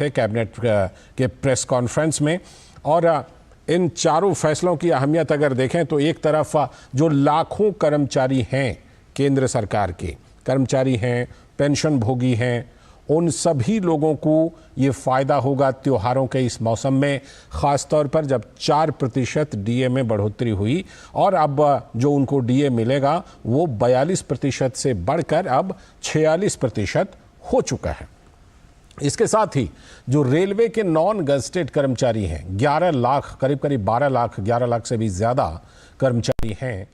थे कैबिनेट के press conference में। और इन चारों फैसलों की अहमियत अगर देखें तो एक तरफ जो लाखों कर्मचारी हैं, केंद्र सरकार के कर्मचारी हैं, पेंशन भोगी हैं, उन सभी लोगों को ये फ़ायदा होगा त्योहारों के इस मौसम में, ख़ास तौर पर जब 4% डीए में बढ़ोतरी हुई और अब जो उनको डीए मिलेगा वो 42% से बढ़कर अब 46% हो चुका है। इसके साथ ही जो रेलवे के नॉन गजटेड कर्मचारी हैं, 11 लाख, करीब 12 लाख, 11 लाख से भी ज़्यादा कर्मचारी हैं,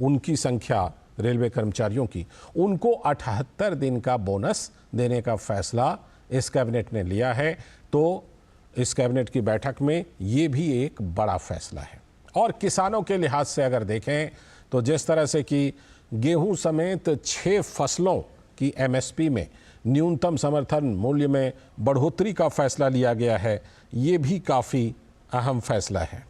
उनकी संख्या रेलवे कर्मचारियों की, उनको 78 दिन का बोनस देने का फैसला इस कैबिनेट ने लिया है। तो इस कैबिनेट की बैठक में ये भी एक बड़ा फैसला है। और किसानों के लिहाज से अगर देखें तो जिस तरह से कि गेहूं समेत 6 फसलों की एमएसपी में न्यूनतम समर्थन मूल्य में बढ़ोतरी का फैसला लिया गया है, ये भी काफ़ी अहम फैसला है।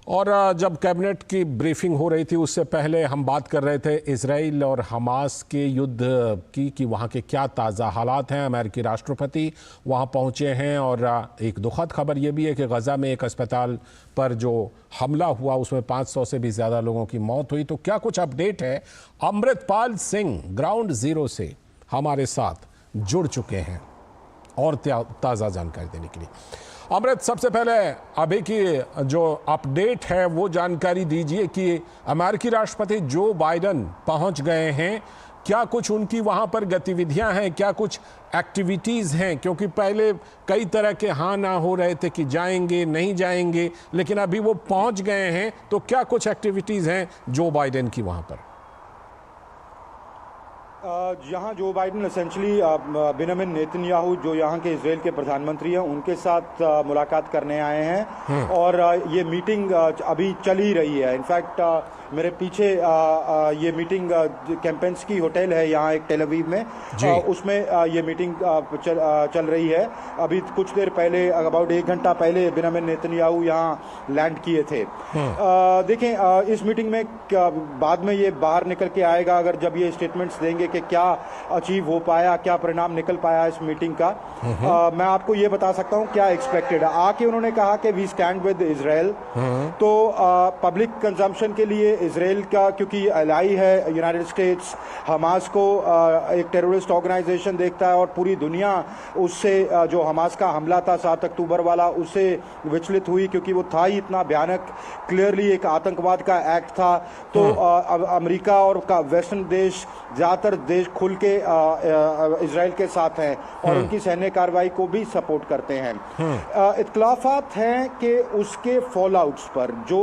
और जब कैबिनेट की ब्रीफिंग हो रही थी उससे पहले हम बात कर रहे थे इजराइल और हमास के युद्ध की कि वहाँ के क्या ताज़ा हालात हैं। अमेरिकी राष्ट्रपति वहाँ पहुँचे हैं और एक दुखद खबर ये भी है कि गज़ा में एक अस्पताल पर जो हमला हुआ उसमें 500 से भी ज़्यादा लोगों की मौत हुई। तो क्या कुछ अपडेट है? अमृतपाल सिंह ग्राउंड ज़ीरो से हमारे साथ जुड़ चुके हैं और ताज़ा जानकारी देने के लिए। अमृत, सबसे पहले अभी की जो अपडेट है वो जानकारी दीजिए कि अमेरिकी राष्ट्रपति जो बाइडेन पहुंच गए हैं, क्या कुछ उनकी वहां पर गतिविधियां हैं, क्या कुछ एक्टिविटीज़ हैं? क्योंकि पहले कई तरह के हाँ ना हो रहे थे कि जाएंगे नहीं जाएंगे, लेकिन अभी वो पहुंच गए हैं, तो क्या कुछ एक्टिविटीज़ हैं जो बाइडेन की वहां पर? यहाँ Joe Biden essentially Benjamin Netanyahu जो यहाँ के इजराइल के प्रधानमंत्री हैं उनके साथ मुलाकात करने आए हैं और ये मीटिंग अभी चल ही रही है। इनफैक्ट मेरे पीछे ये मीटिंग कैंपेंस्की होटल है यहाँ एक टेल अवीव में, उसमें ये मीटिंग चल रही है। अभी कुछ देर पहले, अबाउट 1 घंटा पहले बेंजामिन नेतन्याहू यहाँ लैंड किए थे। देखें, इस मीटिंग में बाद में ये बाहर निकल के आएगा अगर जब ये स्टेटमेंट्स देंगे कि क्या अचीव हो पाया, क्या परिणाम निकल पाया इस मीटिंग का। मैं आपको ये बता सकता हूँ क्या एक्सपेक्टेड है। आके उन्होंने कहा कि वी स्टैंड विद इजराइल। तो पब्लिक कंजम्पशन के लिए इजराइल का, क्योंकि एलाई है यूनाइटेड स्टेट्स, हमास को एक टेररिस्ट ऑर्गेनाइजेशन देखता है और पूरी दुनिया उससे जो हमास का हमला था 7 अक्टूबर वाला, उससे विचलित हुई क्योंकि वो था ही इतना भयानक, क्लियरली एक आतंकवाद का एक्ट था। तो अमेरिका और वेस्टर्न देश, ज्यादातर देश खुल के इजराइल के साथ हैं और उनकी सैन्य कार्रवाई को भी सपोर्ट करते हैं। इख्तिलाफात हैं कि उसके फॉल आउट्स पर, जो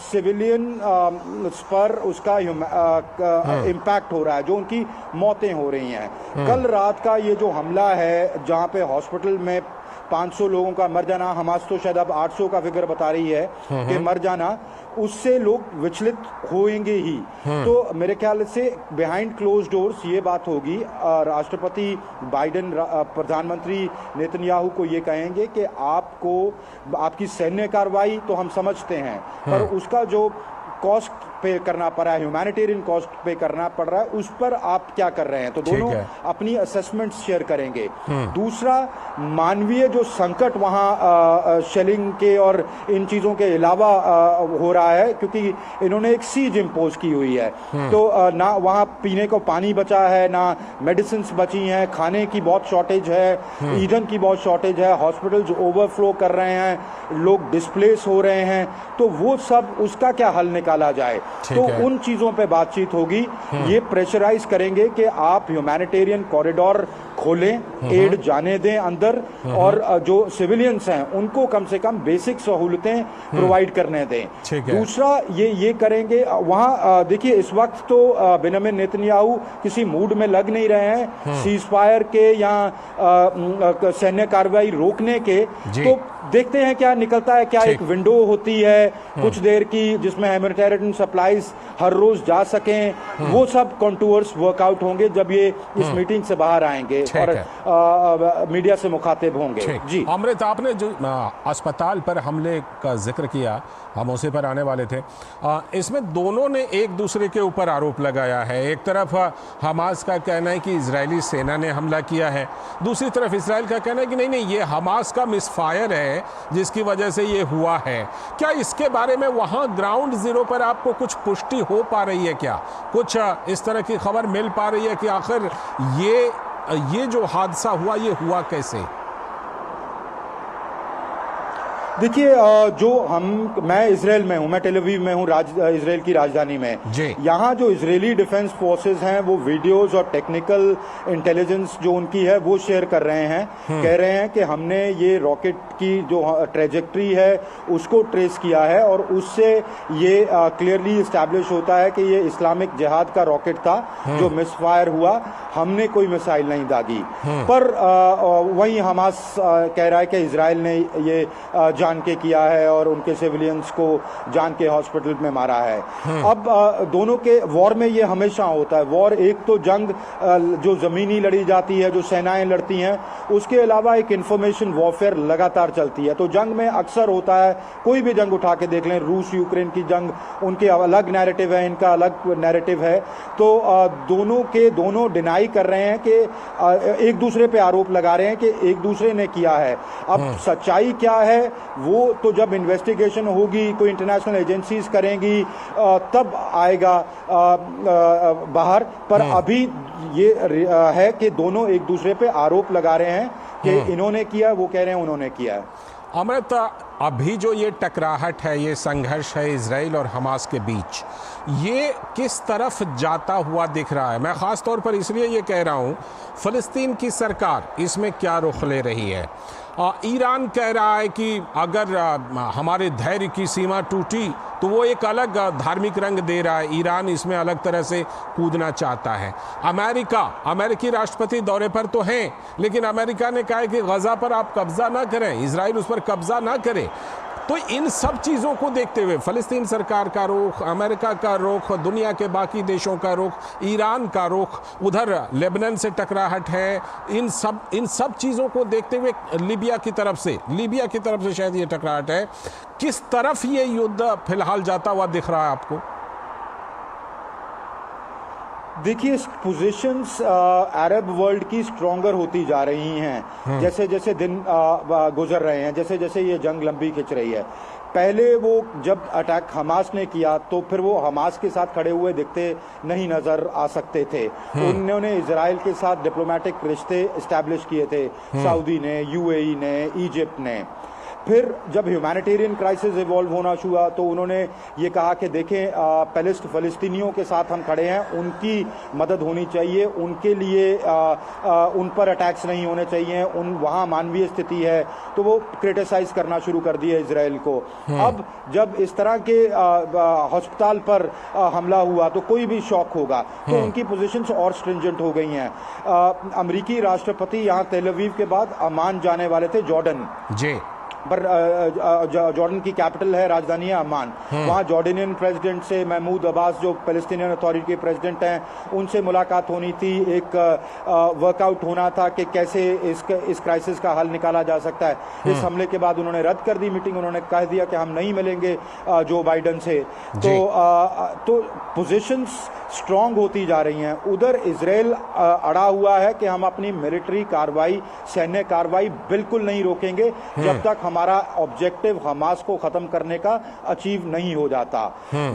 सिविलियन पर उसका इम्पैक्ट हो रहा है, जो उनकी मौतें हो रही हैं। कल रात का ये जो हमला है जहां पे हॉस्पिटल में 500 लोगों का मर जाना, हमास तो शायद अब 800 का फिगर बता रही है कि मर जाना, उससे लोग विचलित होंगे ही। तो मेरे ख्याल से बिहाइंड क्लोज डोर्स ये बात होगी। राष्ट्रपति बाइडेन प्रधानमंत्री नेतन्याहू को ये कहेंगे कि आपको, आपकी सैन्य कार्रवाई तो हम समझते हैं, पर उसका जो कॉस्ट पे करना पड़ रहा है, ह्यूमैनिटेरियन कॉस्ट पे करना पड़ रहा है, उस पर आप क्या कर रहे हैं। तो दोनों अपनी असेसमेंट शेयर करेंगे। दूसरा, मानवीय जो संकट वहां शेलिंग के और इन चीजों के अलावा हो रहा है, क्योंकि इन्होंने एक सीज इम्पोज की हुई है। तो ना वहां पीने को पानी बचा है, ना मेडिसिन बची हैं, खाने की बहुत शॉर्टेज है, ईंधन की बहुत शॉर्टेज है, हॉस्पिटल्स ओवरफ्लो कर रहे हैं, लोग डिस्प्लेस हो रहे हैं। तो वो सब, उसका क्या हल निकाला जाए, तो उन चीजों पे बातचीत होगी। ये प्रेशराइज करेंगे कि आप ह्यूमैनिटेरियन कॉरिडोर खोलें, एड जाने दें अंदर, और जो सिविलियंस हैं उनको कम से कम बेसिक सहूलतें प्रोवाइड करने दें। दूसरा, ये करेंगे वहां। देखिए, इस वक्त तो बेंजामिन नेतन्याहू किसी मूड में लग नहीं रहे हैं सीज फायर के या सैन्य कार्रवाई रोकने के। तो देखते हैं क्या निकलता है। क्या एक विंडो होती है कुछ देर की जिसमें ह्यूमैनिटेरियन सप्लाईज हर रोज जा सकें, वो सब कॉन्टूर्स वर्कआउट होंगे जब ये इस मीटिंग से बाहर आएंगे। और मीडिया से मुखातिब होंगे। जी अमृत, आपने जो अस्पताल पर हमले का जिक्र किया, हम उसी पर आने वाले थे। इसमें दोनों ने एक दूसरे के ऊपर आरोप लगाया है। एक तरफ हमास का कहना है कि इजरायली सेना ने हमला किया है, दूसरी तरफ इसराइल का कहना है कि नहीं ये हमास का मिसफायर है जिसकी वजह से ये हुआ है। क्या इसके बारे में वहाँ ग्राउंड जीरो पर आपको कुछ पुष्टि हो पा रही है? क्या कुछ इस तरह की खबर मिल पा रही है कि आखिर ये जो हादसा हुआ ये हुआ कैसे? देखिए, मैं इजराइल में हूं, मैं टेल अवीव में हूं, इजराइल की राजधानी में। यहाँ जो इजरायली डिफेंस फोर्सेस हैं वो वीडियोस और टेक्निकल इंटेलिजेंस जो उनकी है वो शेयर कर रहे हैं। कह रहे हैं कि हमने ये रॉकेट की जो ट्रेजेक्ट्री है उसको ट्रेस किया है और उससे ये क्लियरली इस्टेब्लिश होता है कि ये इस्लामिक जिहाद का रॉकेट था जो मिसफायर हुआ, हमने कोई मिसाइल नहीं दागी। पर वहीं हमास कह रहा है कि इजराइल ने ये जान के किया है और उनके सिविलियंस को जान के हॉस्पिटल में मारा है। अब दोनों के वॉर में ये हमेशा होता है। वॉर एक तो जंग जो जमीनी लड़ी जाती है, जो सेनाएं लड़ती हैं, उसके अलावा एक इंफॉर्मेशन वॉरफेयर लगातार चलती है। तो जंग में अक्सर होता है, कोई भी जंग उठा के देख लें, रूस यूक्रेन की जंग, उनके अलग नैरेटिव है, इनका अलग नैरेटिव है। तो दोनों डिनाई कर रहे हैं कि एक दूसरे पे आरोप लगा रहे हैं कि एक दूसरे ने किया है। अब सच्चाई क्या है वो तो जब इन्वेस्टिगेशन होगी, कोई इंटरनेशनल एजेंसीज करेंगी, तब आएगा बाहर। पर अभी ये है कि दोनों एक दूसरे पे आरोप लगा रहे हैं कि इन्होंने किया, वो कह रहे हैं उन्होंने किया है। अमृत, अभी जो ये टकराहट है, ये संघर्ष है इजराइल और हमास के बीच, ये किस तरफ जाता हुआ दिख रहा है? मैं ख़ास तौर पर इसलिए ये कह रहा हूँ, फ़लस्तीन की सरकार इसमें क्या रुख ले रही है? ईरान कह रहा है कि अगर हमारे धैर्य की सीमा टूटी तो वो एक अलग धार्मिक रंग दे रहा है, ईरान इसमें अलग तरह से कूदना चाहता है। अमेरिकी राष्ट्रपति दौरे पर तो हैं, लेकिन अमेरिका ने कहा है कि गजा पर आप कब्जा ना करें, इजराइल उस पर कब्जा ना करे। तो इन सब चीज़ों को देखते हुए फ़लस्तीन सरकार का रुख, अमेरिका का रुख, दुनिया के बाकी देशों का रुख, ईरान का रुख, उधर लेबनान से टकराहट है, इन सब चीज़ों को देखते हुए लीबिया की तरफ से शायद ये टकराहट है, किस तरफ ये युद्ध फिलहाल जाता हुआ दिख रहा है आपको? देखिए, पोजीशंस अरब वर्ल्ड की स्ट्रॉन्गर होती जा रही हैं जैसे जैसे दिन गुजर रहे हैं, जैसे जैसे ये जंग लंबी खिंच रही है। पहले वो जब अटैक हमास ने किया तो फिर वो हमास के साथ खड़े हुए दिखते नहीं नजर आ सकते थे। उन्होंने इजराइल के साथ डिप्लोमेटिक रिश्ते इस्टेब्लिश किए थे, सऊदी ने, यूएई ने, इजिप्ट ने। फिर जब ह्यूमैनिटेरियन क्राइसिस इवॉल्व होना शुआ तो उन्होंने ये कहा कि देखें, फ़लस्तीनियों के साथ हम खड़े हैं, उनकी मदद होनी चाहिए, उनके लिए उन पर अटैक्स नहीं होने चाहिए, वहाँ मानवीय स्थिति है। तो वो क्रिटिसाइज करना शुरू कर दिया इजराइल को। अब जब इस तरह के अस्पताल पर हमला हुआ तो कोई भी शॉक होगा, तो उनकी पोजीशंस और स्ट्रिंजेंट हो गई हैं। अमेरिकी राष्ट्रपति यहाँ तेल अवीव के बाद अमान जाने वाले थे, जॉर्डन जी, पर जॉर्डन की कैपिटल है, राजधानी है अम्मान। वहाँ जॉर्डनियन प्रेसिडेंट से, महमूद अब्बास जो पैलेस्टीनियन अथॉरिटी के प्रेसिडेंट हैं, उनसे मुलाकात होनी थी। एक वर्कआउट होना था कि कैसे इस क्राइसिस का हल निकाला जा सकता है। इस हमले के बाद उन्होंने रद्द कर दी मीटिंग, उन्होंने कह दिया कि हम नहीं मिलेंगे जो बाइडन से। तो पोजीशंस स्ट्रांग होती जा रही हैं। उधर इजराइल अड़ा हुआ है कि हम अपनी मिलिट्री कार्रवाई, सैन्य कार्रवाई बिल्कुल नहीं रोकेंगे जब तक हमारा ऑब्जेक्टिव हमास को खत्म करने का अचीव नहीं हो जाता।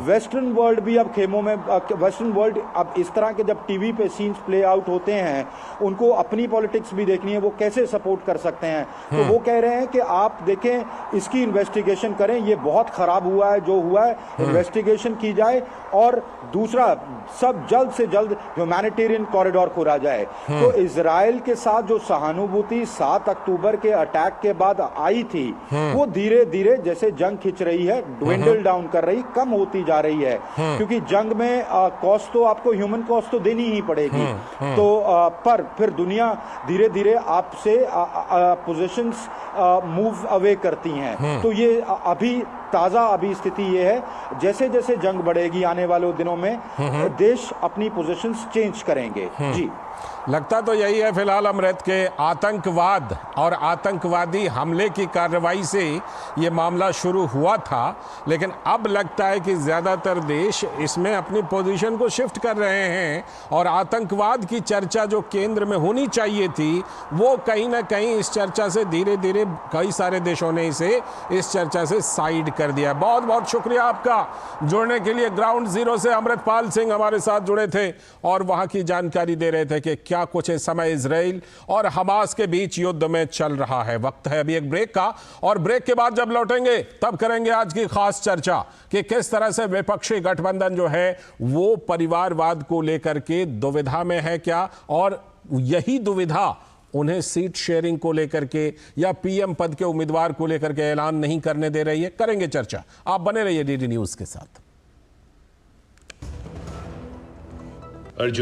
वेस्टर्न वर्ल्ड भी अब खेमों में, वेस्टर्न वर्ल्ड अब इस तरह के जब टीवी पे सीन्स प्ले आउट होते हैं, उनको अपनी पॉलिटिक्स भी देखनी है, वो कैसे सपोर्ट कर सकते हैं। तो वो कह रहे हैं कि आप देखें, इसकी इन्वेस्टिगेशन करें, ये बहुत खराब हुआ है जो हुआ है, इन्वेस्टिगेशन की जाए, और दूसरा सब जल्द से जल्द ह्यूमैनिटेरियन कॉरिडोर खोला जाए। तो इजराइल के साथ जो सहानुभूति 7 अक्टूबर के अटैक के बाद आई थी, वो धीरे धीरे जैसे जंग खिंच रही है, ड्विंडल डाउन कर रही, कम होती जा रही है। क्योंकि जंग में कॉस्ट तो आपको, ह्यूमन कॉस्ट तो देनी ही पड़ेगी। तो पर फिर दुनिया धीरे धीरे आपसे पोजीशंस मूव अवे करती हैं। तो ये अभी स्थिति ये है, जैसे जैसे जंग बढ़ेगी आने वाले दिनों में देश अपनी पोजीशंस चेंज करेंगे। जी, लगता तो यही है फिलहाल अमृत के आतंकवाद और आतंकवादी हमले की कार्रवाई से ये मामला शुरू हुआ था, लेकिन अब लगता है कि ज़्यादातर देश इसमें अपनी पोजीशन को शिफ्ट कर रहे हैं और आतंकवाद की चर्चा जो केंद्र में होनी चाहिए थी वो कहीं ना कहीं इस चर्चा से धीरे धीरे कई सारे देशों ने इसे इस चर्चा से साइड कर दिया। बहुत बहुत शुक्रिया आपका जुड़ने के लिए। ग्राउंड जीरो से अमृतपाल सिंह हमारे साथ जुड़े थे और वहाँ की जानकारी दे रहे थे कि क्या कुछ इस समय इजराइल और हमास के बीच युद्ध में चल रहा है। वक्त है अभी एक ब्रेक का, और ब्रेक के बाद जब लौटेंगे तब करेंगे आज की खास चर्चा कि किस तरह से विपक्षी गठबंधन जो है वो परिवारवाद को लेकर के दुविधा में है क्या, और यही दुविधा उन्हें सीट शेयरिंग को लेकर के या पीएम पद के उम्मीदवार को लेकर के ऐलान नहीं करने दे रही है। करेंगे चर्चा, आप बने रहिए डीडी न्यूज के साथ।